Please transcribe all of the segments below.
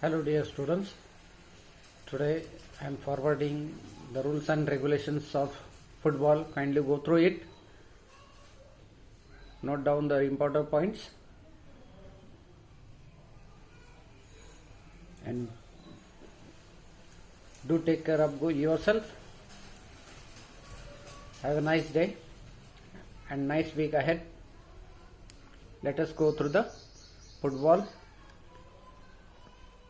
Hello dear students, today I am forwarding the rules and regulations of football. Kindly go through it, note down the important points and do take care of yourself. Have a nice day and nice week ahead. Let us go through the football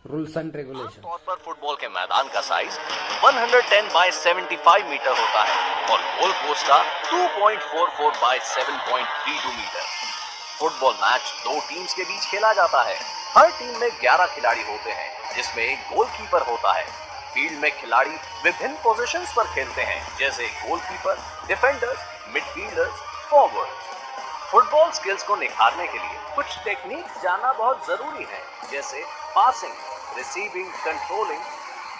rules and regulation. तौर पर football के मैदान का size 110 bye 75 metre होता है और goal post का 2.44 bye 7.32 metre. Football match दो टीम्स के बीच खेला जाता है। हर टीम में 11 खिलाड़ी होते हैं, जिसमें एक गोलकीपर होता है। फील्ड में खिलाड़ी विभिन्न पोजीशंस पर खेलते हैं, जैसे goalkeeper, defenders, midfielders, forwards. Football skills को निखारने के लिए कुछ टेक्निक जानना बहुत जरूरी है, जैसे passing, receiving, controlling,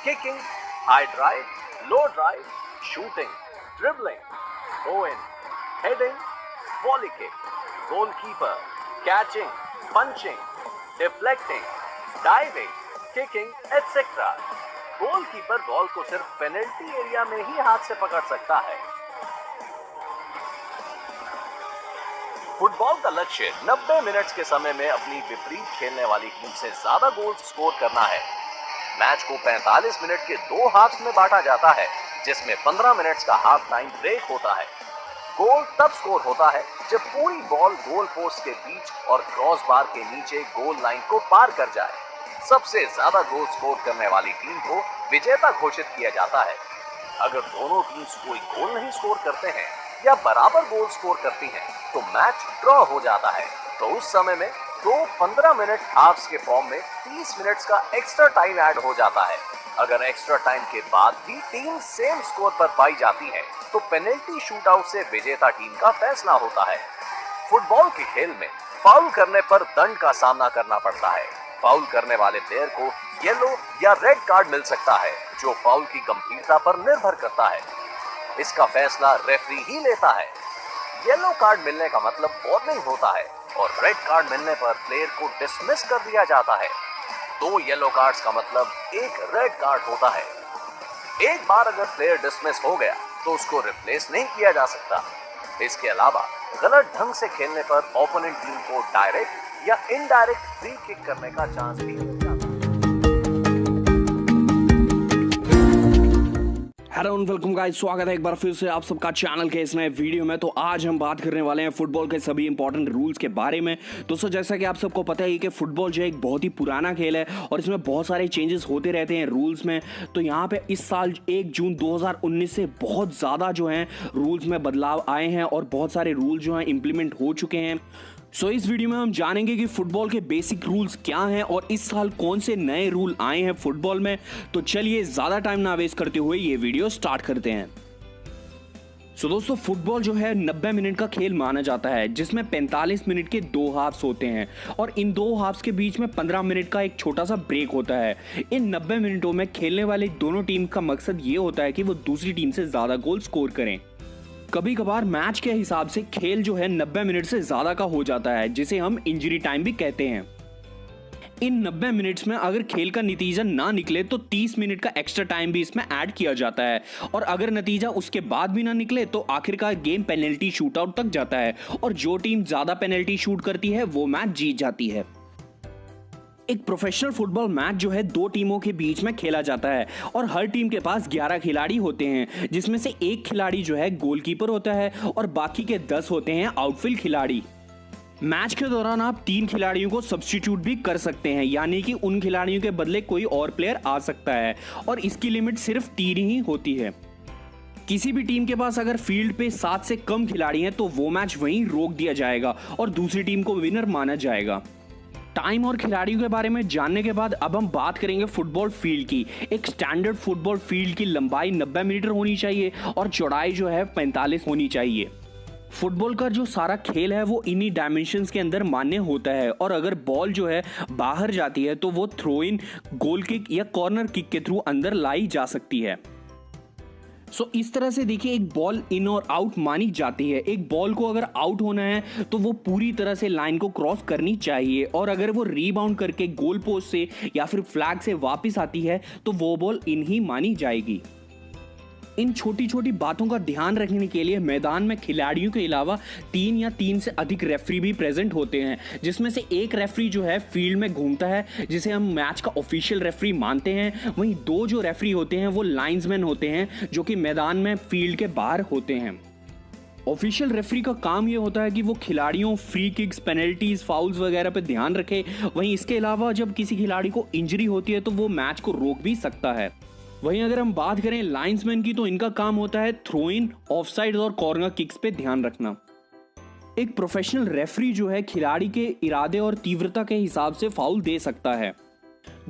kicking, high drive, low drive, shooting, dribbling, throw in, heading, volley kick, goalkeeper, catching, punching, deflecting, diving, kicking, etcetera. Goalkeeper ball को सिर्फ पेनल्टी एरिया में ही हाथ से पकड़ सकता है। फुटबॉल का लक्ष्य 90 मिनट्स के समय में अपनी विपरीत खेलने वाली टीम से ज्यादा गोल स्कोर करना है। मैच को 45 मिनट के दो हाफ्स में बांटा जाता है, जिसमें 15 मिनट्स का हाफ टाइम ब्रेक होता है। गोल तब स्कोर होता है जब पूरी बॉल गोल पोस्ट के बीच और क्रॉस बार के नीचे गोल लाइन को पार कर जाए। सबसे ज्यादा गोल स्कोर करने वाली टीम को विजेता घोषित किया जाता है। अगर दोनों टीम्स कोई गोल नहीं स्कोर करते हैं या बराबर गोल स्कोर करती हैं, तो मैच ड्रॉ हो जाता है। तो उस समय में दो 15 मिनट हाफ्स के फॉर्म में 30 मिनट्स का एक्स्ट्रा टाइम ऐड हो जाता है। अगर एक्स्ट्रा टाइम के बाद भी टीम सेम स्कोर पर पाई जाती है, तो पेनल्टी शूटआउट से विजेता टीम का फैसला होता है। फुटबॉल के खेल में फाउल करने पर दंड का सामना करना पड़ता है। फाउल करने वाले प्लेयर को येलो या रेड कार्ड मिल सकता है, जो फाउल की गंभीरता पर निर्भर करता है। इसका फैसला रेफरी ही लेता है। येलो कार्ड मिलने का मतलब वार्निंग होता है और रेड कार्ड मिलने पर प्लेयर को डिसमिस कर दिया जाता है। दो येलो कार्ड्स का मतलब एक रेड कार्ड होता है। एक बार अगर प्लेयर डिसमिस हो गया, तो उसको रिप्लेस नहीं किया जा सकता। इसके अलावा गलत ढंग से खेलने पर ओपोनेंट टीम को डायरेक्ट या इनडायरेक्ट फ्री किक करने का चांस भी मिल जाता है। हेलो एंड वेलकम गाइस, स्वागत है एक बार फिर से आप सबका चैनल के इस नए वीडियो में। तो आज हम बात करने वाले हैं फुटबॉल के सभी इंपॉर्टेंट रूल्स के बारे में। दोस्तों, जैसा कि आप सबको पता है कि फुटबॉल जो है एक बहुत ही पुराना खेल है और इसमें बहुत सारे चेंजेस होते रहते हैं रूल्स में। तो यहाँ पे इस साल 1 जून 2019 से बहुत ज़्यादा जो है रूल्स में बदलाव आए हैं और बहुत सारे रूल जो हैं इम्प्लीमेंट हो चुके हैं। सो इस वीडियो में हम जानेंगे कि फुटबॉल के बेसिक रूल्स क्या हैं और इस साल कौन से नए रूल आए हैं फुटबॉल में। तो चलिए ज़्यादा टाइम ना वेस्ट करते हुए ये वीडियो स्टार्ट करते हैं। सो दोस्तों, फुटबॉल जो है 90 मिनट का खेल माना जाता है, जिसमें 45 मिनट के दो हाफ्स होते हैं और इन दो हाफ्स के बीच में 15 मिनट का एक छोटा सा ब्रेक होता है। इन 90 मिनटों में खेलने वाली दोनों टीम का मकसद ये होता है कि वो दूसरी टीम से ज़्यादा गोल स्कोर करें। कभी कभार मैच के हिसाब से खेल जो है 90 मिनट से ज्यादा का हो जाता है, जिसे हम इंजरी टाइम भी कहते हैं। इन 90 मिनट्स में अगर खेल का नतीजा ना निकले तो 30 मिनट का एक्स्ट्रा टाइम भी इसमें ऐड किया जाता है और अगर नतीजा उसके बाद भी ना निकले तो आखिरकार गेम पेनल्टी शूटआउट तक जाता है और जो टीम ज्यादा पेनल्टी शूट करती है वो मैच जीत जाती है। एक प्रोफेशनल फुटबॉल मैच जो है दो टीमों के बीच में खेला जाता है और हर टीम के पास 11 खिलाड़ी होते हैं, जिसमें से एक खिलाड़ी जो है गोलकीपर होता है और बाकी के 10 होते हैं आउटफील्ड खिलाड़ी। मैच के दौरान आप 3 खिलाड़ियों को सब्स्टिट्यूट भी कर सकते हैं, यानी कि उन खिलाड़ियों के बदले कोई और प्लेयर आ सकता है और इसकी लिमिट सिर्फ 3 ही होती है। किसी भी टीम के पास अगर फील्ड पे 7 से कम खिलाड़ी हैं तो वो मैच वहीं रोक दिया जाएगा और दूसरी टीम को विनर माना जाएगा। टाइम और खिलाड़ियों के बारे में जानने के बाद अब हम बात करेंगे फुटबॉल फील्ड की। एक स्टैंडर्ड फुटबॉल फील्ड की लंबाई 90 मीटर होनी चाहिए और चौड़ाई जो है 45 होनी चाहिए। फुटबॉल का जो सारा खेल है वो इन्हीं डायमेंशंस के अंदर मान्य होता है और अगर बॉल जो है बाहर जाती है तो वो थ्रो इन, गोल किक या कॉर्नर किक के थ्रू अंदर लाई जा सकती है। इस तरह से देखिए एक बॉल इन और आउट मानी जाती है। एक बॉल को अगर आउट होना है तो वो पूरी तरह से लाइन को क्रॉस करनी चाहिए, और अगर वो रीबाउंड करके गोल पोस्ट से या फिर फ्लैग से वापस आती है तो वो बॉल इन ही मानी जाएगी। इन छोटी छोटी बातों का ध्यान रखने के लिए मैदान में खिलाड़ियों के अलावा 3 या 3 से अधिक रेफरी भी प्रेजेंट होते हैं, जिसमें से एक रेफरी जो है फील्ड में घूमता है, जिसे हम मैच का ऑफिशियल रेफरी मानते हैं। वहीं 2 जो रेफरी होते हैं वो लाइन्समैन होते हैं, जो कि मैदान में फील्ड के बाहर होते हैं। ऑफिशियल रेफरी का काम ये होता है कि वो खिलाड़ियों, फ्री किक्स, पेनल्टीज, फाउल्स वगैरह पे ध्यान रखे। वहीं इसके अलावा जब किसी खिलाड़ी को इंजरी होती है तो वो मैच को रोक भी सकता है। वहीं अगर हम बात करें लाइन्समैन की, तो इनका काम होता है थ्रो इन, ऑफसाइड और कॉर्नर किक्स पे ध्यान रखना। एक प्रोफेशनल रेफरी जो है खिलाड़ी के इरादे और तीव्रता के हिसाब से फाउल दे सकता है।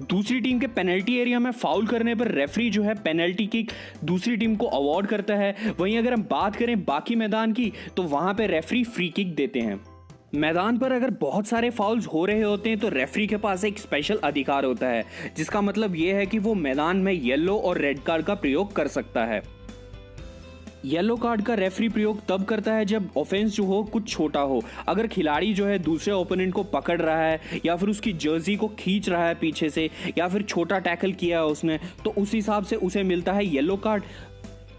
दूसरी टीम के पेनल्टी एरिया में फाउल करने पर रेफरी जो है पेनल्टी किक दूसरी टीम को अवॉर्ड करता है। वहीं अगर हम बात करें बाकी मैदान की, तो वहां पे रेफरी फ्री किक देते हैं। मैदान पर अगर बहुत सारे फाउल्स हो रहे होते हैं तो रेफरी के पास एक स्पेशल अधिकार होता है, जिसका मतलब यह है कि वो मैदान में येलो और रेड कार्ड का प्रयोग कर सकता है। येलो कार्ड का रेफरी प्रयोग तब करता है जब ऑफेंस जो हो कुछ छोटा हो। अगर खिलाड़ी जो है दूसरे ओपोनेंट को पकड़ रहा है या फिर उसकी जर्सी को खींच रहा है पीछे से, या फिर छोटा टैकल किया है उसने, तो उस हिसाब से उसे मिलता है येलो कार्ड।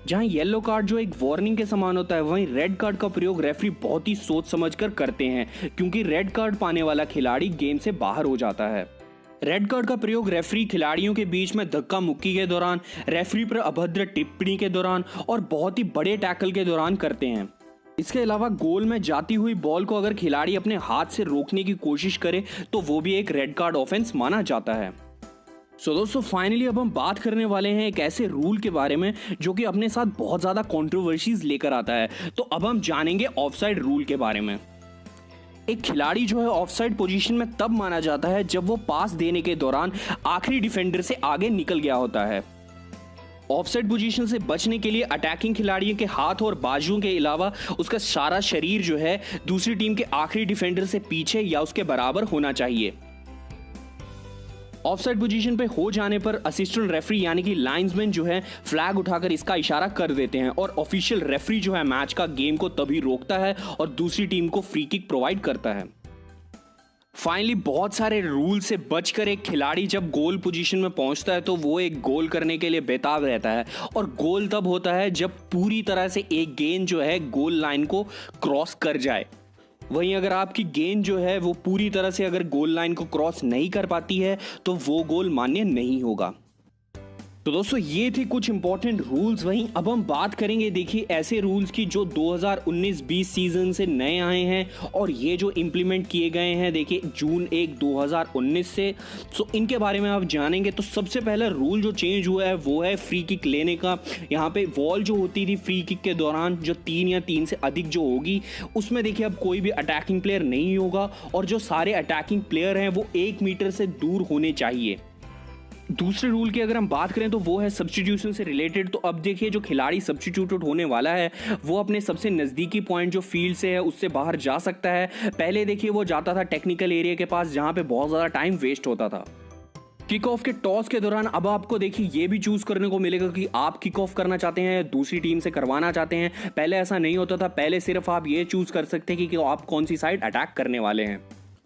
जहां येलो कार्ड जो एक वार्निंग के समान होता है, वहीं रेड कार्ड का प्रयोग रेफरी बहुत ही सोच समझकर करते हैं, क्योंकि रेड कार्ड पाने वाला खिलाड़ी गेम से बाहर हो जाता है। रेड कार्ड का प्रयोग रेफरी खिलाड़ियों के बीच में धक्का मुक्की के दौरान, रेफरी पर अभद्र टिप्पणी के दौरान और बहुत ही बड़े टैकल के दौरान करते हैं। इसके अलावा गोल में जाती हुई बॉल को अगर खिलाड़ी अपने हाथ से रोकने की कोशिश करे तो वो भी एक रेड कार्ड ऑफेंस माना जाता है। दोस्तों फाइनली अब हम बात करने वाले हैं एक ऐसे रूल के बारे में जो कि अपने साथ बहुत ज्यादा कंट्रोवर्सीज लेकर आता है। तो अब हम जानेंगे ऑफसाइड रूल के बारे में। एक खिलाड़ी जो है ऑफसाइड पोजीशन में तब माना जाता है जब वो पास देने के दौरान आखिरी डिफेंडर से आगे निकल गया होता है। ऑफसाइड पोजीशन से बचने के लिए अटैकिंग खिलाड़ियों के हाथ और बाजुओं के अलावा उसका सारा शरीर जो है दूसरी टीम के आखिरी डिफेंडर से पीछे या उसके बराबर होना चाहिए। ऑफसाइड पोजीशन पे हो जाने पर असिस्टेंट रेफरी यानी कि लाइन्समैन जो है फ्लैग उठाकर इसका इशारा कर देते हैं, और ऑफिशियल रेफरी जो है मैच का गेम को तभी रोकता है और दूसरी टीम को फ्री किक प्रोवाइड करता है। फाइनली बहुत सारे रूल से बचकर एक खिलाड़ी जब गोल पोजीशन में पहुंचता है तो वो एक गोल करने के लिए बेताब रहता है, और गोल तब होता है जब पूरी तरह से एक गेंद जो है गोल लाइन को क्रॉस कर जाए। वहीं अगर आपकी गेंद जो है वो पूरी तरह से अगर गोल लाइन को क्रॉस नहीं कर पाती है तो वो गोल मान्य नहीं होगा। तो दोस्तों ये थे कुछ इंपॉर्टेंट रूल्स। वहीं अब हम बात करेंगे देखिए ऐसे रूल्स की जो 2019-20 सीजन से नए आए हैं और ये जो इम्प्लीमेंट किए गए हैं देखिए जून 1, 2019 से। सो इनके बारे में आप जानेंगे। तो सबसे पहला रूल जो चेंज हुआ है वो है फ्री किक लेने का। यहाँ पे वॉल जो होती थी फ्री किक के दौरान जो 3 या 3 से अधिक जो होगी उसमें देखिए अब कोई भी अटैकिंग प्लेयर नहीं होगा, और जो सारे अटैकिंग प्लेयर हैं वो 1 मीटर से दूर होने चाहिए। दूसरे रूल की अगर हम बात करें तो वो है सब्स्टिट्यूशन से रिलेटेड। तो अब देखिए जो खिलाड़ी सब्स्टिट्यूटेड होने वाला है वो अपने सबसे नज़दीकी पॉइंट जो फील्ड से है उससे बाहर जा सकता है। पहले देखिए वो जाता था टेक्निकल एरिया के पास जहां पे बहुत ज़्यादा टाइम वेस्ट होता था। किक ऑफ के टॉस के दौरान अब आपको देखिए ये भी चूज करने को मिलेगा कि आप किक ऑफ करना चाहते हैं या दूसरी टीम से करवाना चाहते हैं। पहले ऐसा नहीं होता था, पहले सिर्फ आप ये चूज कर सकते हैं कि आप कौन सी साइड अटैक करने वाले हैं।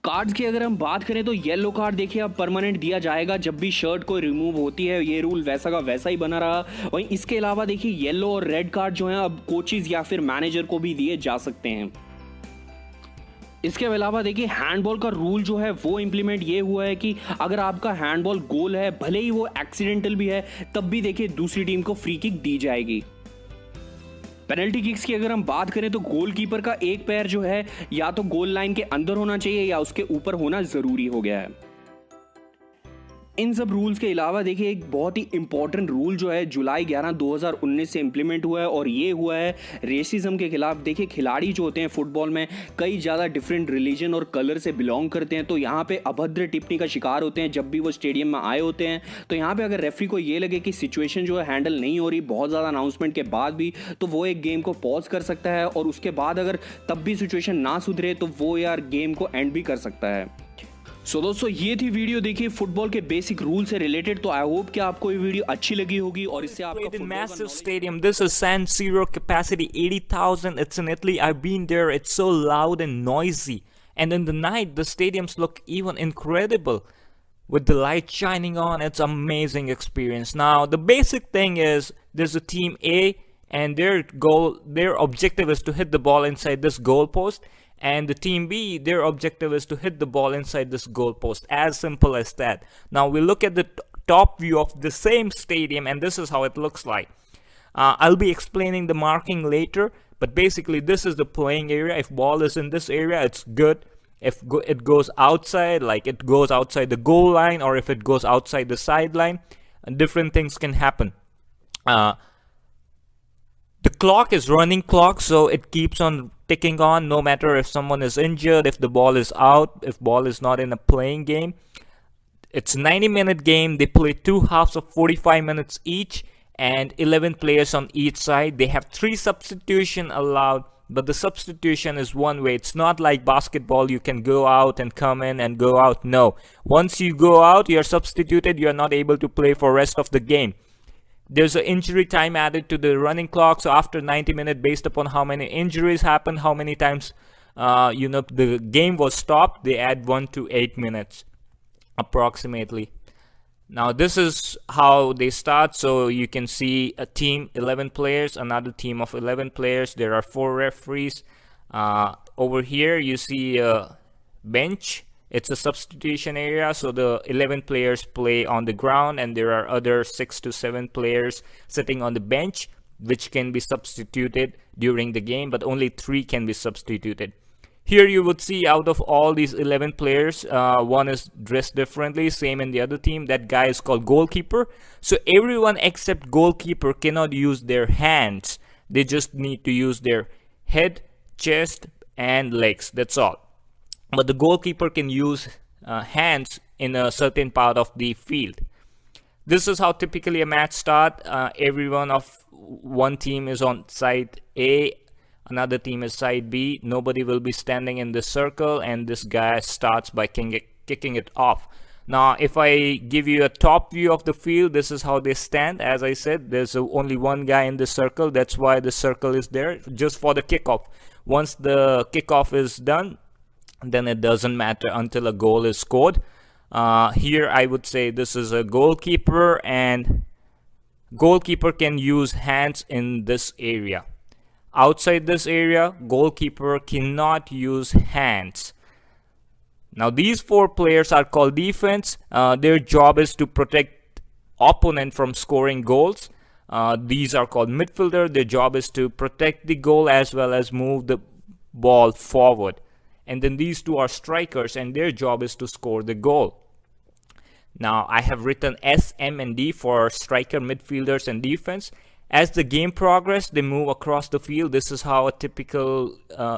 कार्ड्स की अगर हम बात करें तो येलो कार्ड देखिए अब परमानेंट दिया जाएगा जब भी शर्ट कोई रिमूव होती है। ये रूल वैसा का वैसा ही बना रहा। वहीं इसके अलावा देखिए येलो और रेड कार्ड जो है अब कोचेज या फिर मैनेजर को भी दिए जा सकते हैं। इसके अलावा देखिए हैंडबॉल का रूल जो है वो इंप्लीमेंट ये हुआ है कि अगर आपका हैंडबॉल गोल है, भले ही वो एक्सीडेंटल भी है, तब भी देखिए दूसरी टीम को फ्री किक दी जाएगी। पेनल्टी किक्स की अगर हम बात करें तो गोलकीपर का एक पैर जो है या तो गोल लाइन के अंदर होना चाहिए या उसके ऊपर होना जरूरी हो गया है। इन सब रूल्स के अलावा देखिए एक बहुत ही इंपॉर्टेंट रूल जो है जुलाई 11, 2019 से इंप्लीमेंट हुआ है और ये हुआ है रेसिज्म के खिलाफ। देखिए खिलाड़ी जो होते हैं फुटबॉल में कई ज़्यादा डिफरेंट रिलीजन और कलर से बिलोंग करते हैं, तो यहाँ पे अभद्र टिप्पणी का शिकार होते हैं जब भी वो स्टेडियम में आए होते हैं। तो यहाँ पे अगर रेफरी को ये लगे कि सिचुएशन जो है हैंडल नहीं हो रही बहुत ज़्यादा अनाउंसमेंट के बाद भी, तो वो एक गेम को पॉज कर सकता है और उसके बाद अगर तब भी सिचुएशन ना सुधरे तो वो यार गेम को एंड भी कर सकता है। सो दोस्तों ये थी वीडियो, देखिए फुटबॉल के बेसिक रूल से रिलेटेड। तो आई होप कि आपको ये वीडियो अच्छी लगी होगी और इससे आपका Played in फुटबॉल का massive knowledge- stadium. This is San Siro, capacity 80,000. It's in Italy. I've been there. It's so loud and noisy. And in the night, the stadiums look even incredible with the light shining on. It's amazing experience. Now, the basic thing is there's a team A, and their objective is to hit the ball inside this goalpost. And the team B, their objective is to hit the ball inside this goalpost. As simple as that. Now we look at the top view of the same stadium, and this is how it looks like. I'll be explaining the marking later, but basically this is the playing area. If ball is in this area, it's good. If it goes outside, like it goes outside the goal line, or if it goes outside the sideline, different things can happen. The clock is running clock, so it keeps on ticking on no matter if someone is injured, if the ball is out, if ball is not in a playing game. It's a 90-minute game. They play 2 halves of 45 minutes each and 11 players on each side. They have 3 substitution allowed, but the substitution is one way. It's not like basketball, you can go out and come in and go out. No, once you go out, you're substituted, you're not able to play for rest of the game. There's an injury time added to the running clock, so after 90 minutes, based upon how many injuries happen, how many times the game was stopped, they add 1 to 8 minutes approximately. Now this is how they start. So you can see a team 11 players, another team of 11 players. There are 4 referees. Over here you see a bench. It's a substitution area, so the 11 players play on the ground, and there are other 6 to 7 players sitting on the bench which can be substituted during the game, but only 3 can be substituted. Here you would see out of all these 11 players, one is dressed differently, same in the other team. That guy is called goalkeeper. So everyone except goalkeeper cannot use their hands. They just need to use their head, chest, and legs. That's all. But the goalkeeper can use hands in a certain part of the field. This is how typically a match starts. Everyone of one team is on side A, another team is side B. Nobody will be standing in this circle, and this guy starts by kicking it off. Now, if I give you a top view of the field, this is how they stand. As I said, there's only one guy in the circle. That's why the circle is there, just for the kickoff. Once the kickoff is done, then it doesn't matter until a goal is scored. Here I would say this is a goalkeeper, and goalkeeper can use hands in this area. Outside this area, goalkeeper cannot use hands. Now these 4 players are called defense. Their job is to protect opponent from scoring goals. These are called midfielder. Their job is to protect the goal as well as move the ball forward. And then these 2 are strikers, and their job is to score the goal. Now I have written S, M, and D for striker, midfielders, and defense. As the game progresses, they move across the field. This is how a typical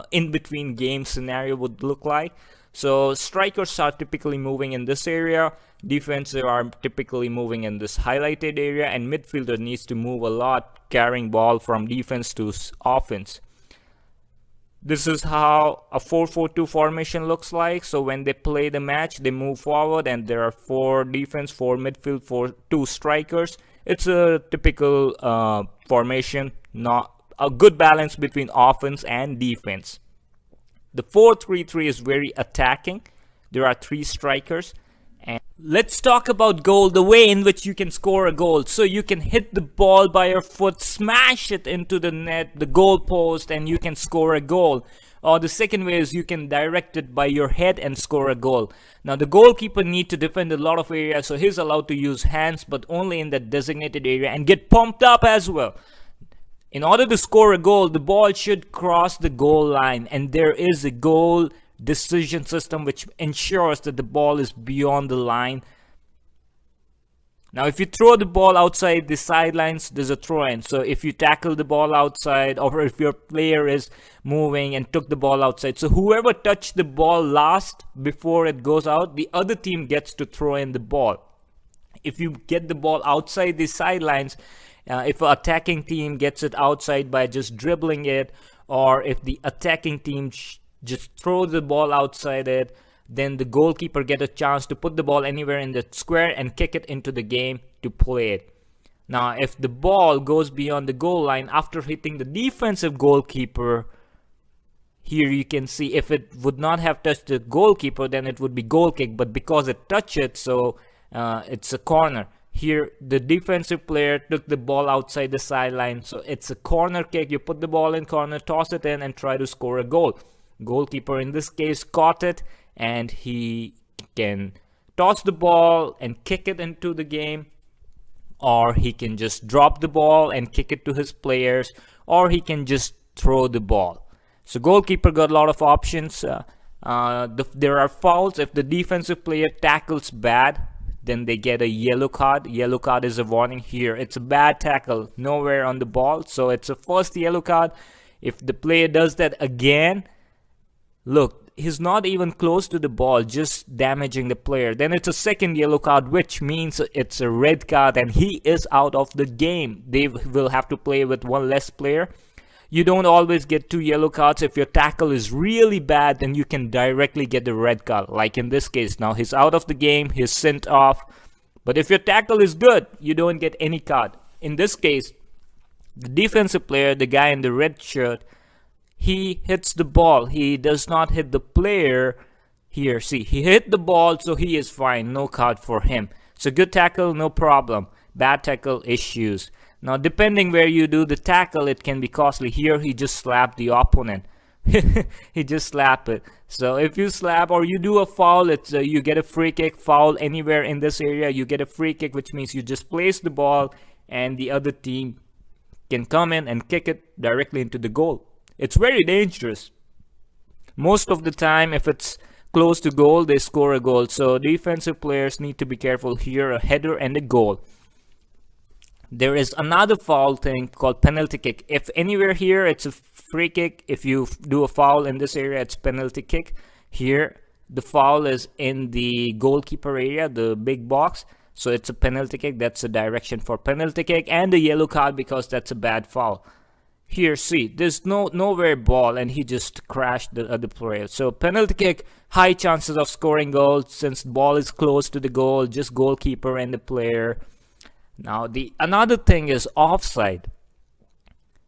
in-between game scenario would look like. So strikers are typically moving in this area, defense are typically moving in this highlighted area, and midfielder needs to move a lot, carrying ball from defense to offense. This is how a 4-4-2 formation looks like. So when they play the match, they move forward, and there are 4 defense, 4 midfield, 2 strikers. It's a typical formation, not a good balance between offense and defense. The 4-3-3 is very attacking. There are 3 strikers. And let's talk about goal, the way in which you can score a goal. So you can hit the ball by your foot, smash it into the net, the goal post, and you can score a goal. Or the second way is you can direct it by your head and score a goal. Now the goalkeeper needs to defend a lot of areas, so he's allowed to use hands, but only in that designated area, and get pumped up as well. In order to score a goal, the ball should cross the goal line, and there is a goal decision system which ensures that the ball is beyond the line. Now if you throw the ball outside the sidelines, there's a throw-in. So if you tackle the ball outside, or if your player is moving and took the ball outside, so whoever touched the ball last before it goes out, the other team gets to throw in the ball. If you get the ball outside the sidelines, if an attacking team gets it outside by just dribbling it, or if the attacking team just throw the ball outside it, then the goalkeeper get a chance to put the ball anywhere in the square and kick it into the game to play it. Now, if the ball goes beyond the goal line after hitting the defensive goalkeeper, here you can see if it would not have touched the goalkeeper, then it would be goal kick, but because it touched it, so it's a corner. Here, the defensive player took the ball outside the sideline, so it's a corner kick. You put the ball in corner, toss it in, and try to score a goal. Goalkeeper in this case caught it, and he can toss the ball and kick it into the game, or he can just drop the ball and kick it to his players, or he can just throw the ball. So goalkeeper got a lot of options. There are fouls. If the defensive player tackles bad, then they get a yellow card. Yellow card is a warning. Here it's a bad tackle, nowhere on the ball, so it's a first yellow card. If the player does that again, look, he's not even close to the ball, just damaging the player, then it's a second yellow card, which means it's a red card and he is out of the game. They will have to play with one less player. You don't always get 2 yellow cards. If your tackle is really bad, then you can directly get the red card, like in this case. Now he's out of the game, he's sent off. But if your tackle is good, you don't get any card. In this case, the defensive player, the guy in the red shirt, he hits the ball. He does not hit the player. Here, see, he hit the ball, so he is fine. No card for him. So good tackle, no problem. Bad tackle, issues. Now, depending where you do the tackle, it can be costly. Here, he just slapped the opponent. He just slapped it. So if you slap or you do a foul, it's you get a free kick. Foul anywhere in this area, you get a free kick, which means you just place the ball and the other team can come in and kick it directly into the goal. It's very dangerous. Most of the time, if it's close to goal, they score a goal. So defensive players need to be careful here. A header and a goal. There is another foul thing called penalty kick. If anywhere here, it's a free kick. If you do a foul in this area, it's penalty kick. Here, the foul is in the goalkeeper area, the big box. So it's a penalty kick. That's a direction for penalty kick. And a yellow card because that's a bad foul. Here, see, there's nowhere ball and he just crashed the other player. So penalty kick, high chances of scoring goals since the ball is close to the goal, just goalkeeper and the player. Now, another thing is offside.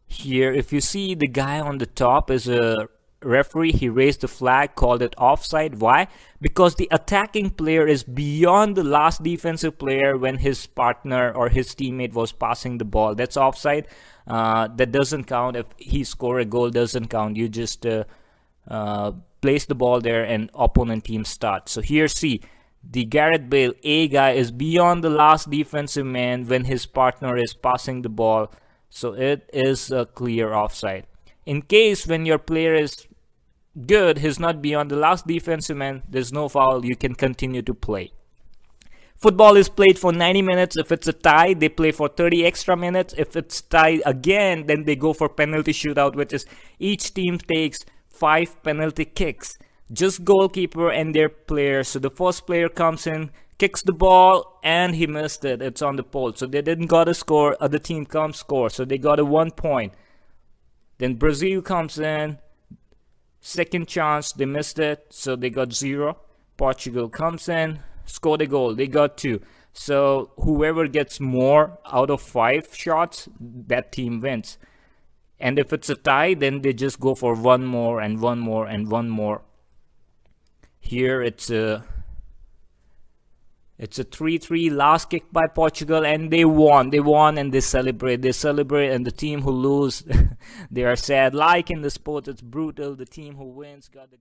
Here, if you see the guy on the top is a referee, he raised the flag, called it offside. Why? Because the attacking player is beyond the last defensive player when his partner or his teammate was passing the ball. That's offside. That doesn't count. If he scored a goal, doesn't count. You just place the ball there and opponent team starts. So here, see, the Gareth Bale A guy is beyond the last defensive man when his partner is passing the ball. So it is a clear offside. In case when your player is good, he's not beyond the last defensive man, there's no foul, you can continue to play. Football is played for 90 minutes. If it's a tie, they play for 30 extra minutes. If it's tied again, then they go for penalty shootout, which is each team takes 5 penalty kicks. Just goalkeeper and their players. So the first player comes in, kicks the ball, and he missed it. It's on the pole. So they didn't got a score. Other team comes score. So they got a 1 point. Then Brazil comes in. Second chance, they missed it. So they got 0. Portugal comes in, scored a goal. They got 2. So whoever gets more out of 5 shots, that team wins. And if it's a tie, then they just go for 1 more and 1 more and 1 more. Here it's a 3-3 last kick by Portugal, and they won. They won and they celebrate. They celebrate, and the team who lose, they are sad. Like in the sport, it's brutal. The team who wins got the